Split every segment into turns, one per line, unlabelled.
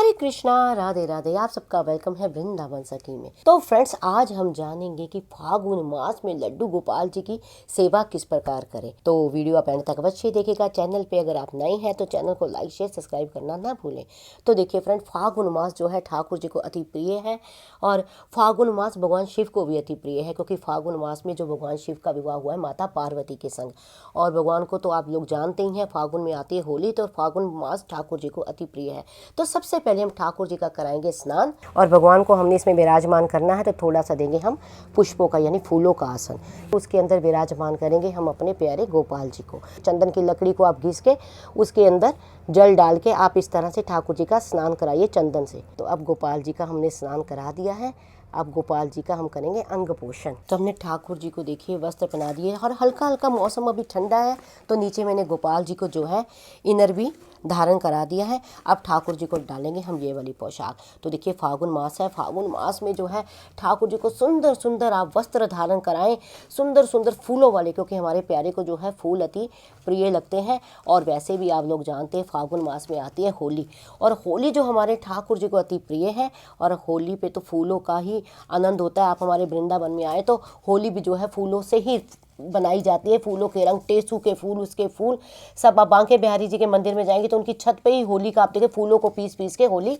हरे कृष्णा, राधे राधे। आप सबका वेलकम है वृंदावन सखी में। तो फ्रेंड्स, आज हम जानेंगे कि फागुन मास में लड्डू गोपाल जी की सेवा किस प्रकार करें। तो वीडियो आप एंड तक अवश्य देखिएगा। चैनल पे अगर आप नए हैं तो चैनल को लाइक शेयर सब्सक्राइब करना ना भूलें। तो देखिए फ्रेंड, फागुन मास जो है ठाकुर जी को अति प्रिय है और फागुन मास भगवान शिव को भी अति प्रिय है, क्योंकि फागुन मास में जो भगवान शिव का विवाह हुआ है माता पार्वती के संग। और भगवान को तो आप लोग जानते ही हैं, फागुन में आती है होली, तो फागुन मास ठाकुर जी को अति प्रिय है। तो सबसे पहले हम ठाकुर जी का कराएंगे स्नान, और भगवान को हमने इसमें विराजमान करना है तो थोड़ा सा देंगे हम पुष्पों का यानी फूलों का आसन। उसके अंदर विराजमान करेंगे हम अपने प्यारे गोपाल जी को। चंदन की लकड़ी को आप घिस के उसके अंदर जल डाल के आप इस तरह से ठाकुर जी का स्नान कराइए चंदन से। तो अब गोपाल जी का हमने स्नान करा दिया है। अब गोपाल जी का हम करेंगे अंग पोषण। तो हमने ठाकुर जी को देखिए वस्त्र पहना दिए और हल्का हल्का मौसम अभी ठंडा है तो नीचे मैंने गोपाल जी को जो है इनर भी धारण करा दिया है। अब ठाकुर जी को डालेंगे हम ये वाली पोशाक। तो देखिए फागुन मास है, फागुन मास में जो है ठाकुर जी को सुंदर सुंदर आप वस्त्र धारण कराएं, सुंदर सुंदर फूलों वाले, क्योंकि हमारे प्यारे को जो है फूल अति प्रिय लगते हैं। और वैसे भी आप लोग जानते हैं फागुन मास में आती है होली, और होली जो हमारे ठाकुर जी को अति प्रिय है। और होली पे तो फूलों का ही आनंद होता है। आप हमारे वृंदावन में आए तो होली भी जो है फूलों से ही बनाई जाती है। फूलों के रंग, टेसू के फूल, उसके फूल सब। आप बांके बिहारी जी के मंदिर में जाएंगे तो उनकी छत पे ही होली का आप देखें फूलों को पीस पीस के होली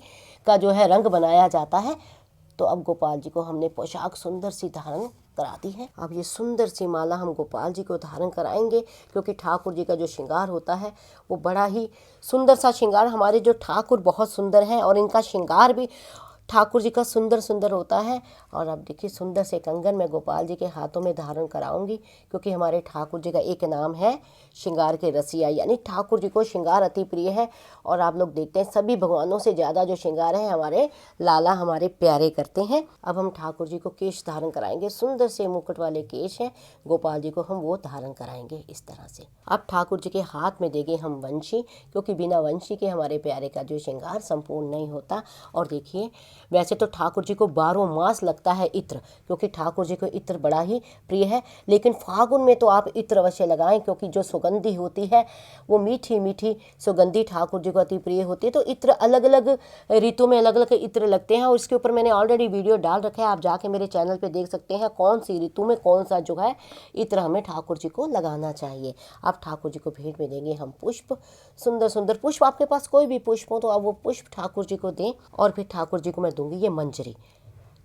का जो है रंग बनाया जाता है। तो अब गोपाल जी को हमने पोशाक सुंदर सी धारण करा दी है। अब ये सुंदर सी माला हम गोपाल जी को धारण कराएंगे, क्योंकि ठाकुर जी का जो श्रृंगार होता है वो बड़ा ही सुंदर सा श्रृंगार। हमारे जो ठाकुर बहुत सुंदर हैं और इनका श्रृंगार भी ठाकुर जी का सुंदर सुंदर होता है। और अब देखिए सुंदर से कंगन मैं गोपाल जी के हाथों में धारण कराऊंगी, क्योंकि हमारे ठाकुर जी का एक नाम है श्रृंगार के रसिया, यानी ठाकुर जी को श्रृंगार अति प्रिय है। और आप लोग देखते हैं सभी भगवानों से ज़्यादा जो श्रृंगार है हमारे लाला हमारे प्यारे करते हैं। अब हम ठाकुर जी को केश धारण कराएंगे, सुंदर से मुकुट वाले केश हैं गोपाल जी को, हम वो धारण कराएंगे इस तरह से। अब ठाकुर जी के हाथ में देंगे हम वंशी, क्योंकि बिना वंशी के हमारे प्यारे का जो श्रृंगार संपूर्ण नहीं होता। और देखिए वैसे तो ठाकुर जी को 12 मास लगता है इत्र, क्योंकि ठाकुर जी को इत्र बड़ा ही प्रिय है। लेकिन फागुन में तो आप इत्र अवश्य लगाएं, क्योंकि जो सुगंधी होती है वो मीठी मीठी सुगंधी ठाकुर जी को अति प्रिय होती है। तो इत्र अलग अलग ऋतु में अलग अलग इत्र लगते हैं, और इसके ऊपर मैंने ऑलरेडी वीडियो डाल रखा है, आप जाके मेरे चैनल पर देख सकते हैं कौन सी ऋतु में कौन सा जो है इत्र हमें ठाकुर जी को लगाना चाहिए। अब ठाकुर जी को भेंट में देंगे हम पुष्प, सुंदर सुंदर पुष्प। आपके पास कोई भी पुष्प हो तो आप वो पुष्प ठाकुर जी को दें। और फिर ठाकुर जी को मैं दूंगी ये मंजरी।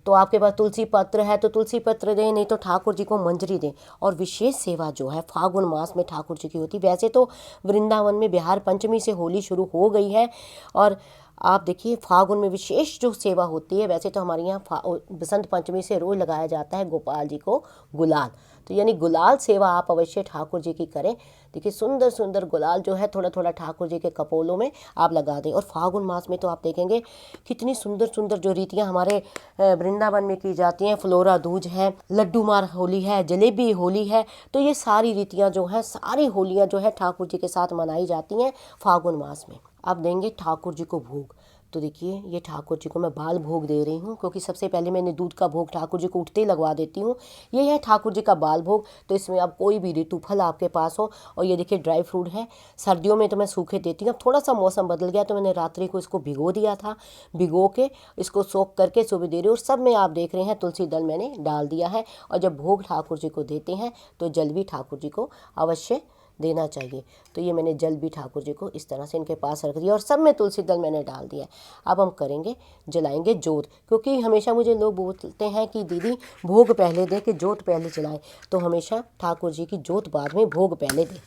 तो आपके पास तुलसी पत्र है तो तुलसी पत्र दें, नहीं तो ठाकुर जी को मंजरी दें। और विशेष सेवा जो है फागुन मास में ठाकुर जी की होती। वैसे तो वृंदावन में बिहार पंचमी से होली शुरू हो गई है, और आप देखिए फागुन में विशेष जो सेवा होती है। वैसे तो हमारे यहाँ बसंत पंचमी से रोज लगाया जाता है गोपाल जी को गुलाल, तो यानी गुलाल सेवा आप अवश्य ठाकुर जी की करें। देखिए सुंदर सुंदर गुलाल जो है थोड़ा थोड़ा ठाकुर जी के कपोलों में आप लगा दें। और फागुन मास में तो आप देखेंगे कितनी सुंदर सुंदर जो रीतियाँ हमारे वृंदावन में की जाती हैं। फ्लोरा दूज है, लड्डू मार होली है, जलेबी होली है। तो ये सारी रीतियाँ जो हैं, सारी होलियाँ जो है ठाकुर जी के साथ मनाई जाती हैं फागुन मास में। अब देंगे ठाकुर जी को भोग। तो देखिए ये ठाकुर जी को मैं बाल भोग दे रही हूँ, क्योंकि सबसे पहले मैंने दूध का भोग ठाकुर जी को उठते ही लगवा देती हूँ। ये है ठाकुर जी का बाल भोग। तो इसमें अब कोई भी ऋतु फल आपके पास हो, और ये देखिए ड्राई फ्रूट है। सर्दियों में तो मैं सूखे देती हूँ, अब थोड़ा सा मौसम बदल गया तो मैंने रात्रि को इसको भिगो दिया था, भिगो के इसको सोख करके सुबह दे रही हूँ। और सब में आप देख रहे हैं तुलसी दल मैंने डाल दिया है। और जब भोग ठाकुर जी को देते हैं तो जल भी ठाकुर जी को अवश्य देना चाहिए। तो ये मैंने जल भी ठाकुर जी को इस तरह से इनके पास रख दिया, और सब में तुलसी दल मैंने डाल दिया। अब हम करेंगे जलाएंगे जोत, क्योंकि हमेशा मुझे लोग बोलते हैं कि दीदी भोग पहले दे कि जोत पहले जलाएं। तो हमेशा ठाकुर जी की जोत बाद में, भोग पहले दें।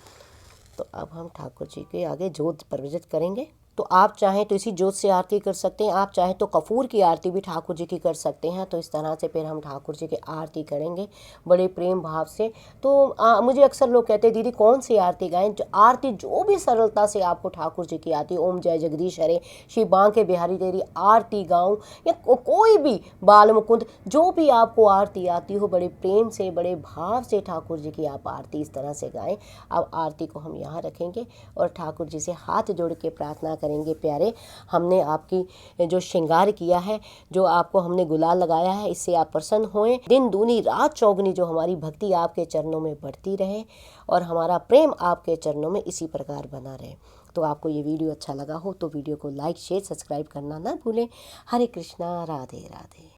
तो अब हम ठाकुर जी के आगे जोत प्रज्वलित करेंगे। तो आप चाहें तो इसी जोत से आरती कर सकते हैं, आप चाहें तो कपूर की आरती भी ठाकुर जी की कर सकते हैं। तो इस तरह से फिर हम ठाकुर जी की आरती करेंगे बड़े प्रेम भाव से। तो मुझे अक्सर लोग कहते हैं दीदी कौन सी आरती गाएं। जो आरती जो भी सरलता से आपको ठाकुर जी की आती है, ओम जय जगदीश हरे, श्री बांके बिहारी तेरी आरती गाऊं, या कोई भी बाल मुकुंद, जो भी आपको आरती आती हो, बड़े प्रेम से बड़े भाव से ठाकुर जी की आप आरती इस तरह से गाएं। अब आरती को हम यहाँ रखेंगे और ठाकुर जी से हाथ जोड़ के प्रार्थना करेंगे, प्यारे हमने आपकी जो श्रृंगार किया है, जो आपको हमने गुलाल लगाया है, इससे आप प्रसन्न होएं। दिन दूनी रात चौगनी जो हमारी भक्ति आपके चरणों में बढ़ती रहे, और हमारा प्रेम आपके चरणों में इसी प्रकार बना रहे। तो आपको ये वीडियो अच्छा लगा हो तो वीडियो को लाइक शेयर सब्सक्राइब करना ना भूलें। हरे कृष्णा, राधे राधे।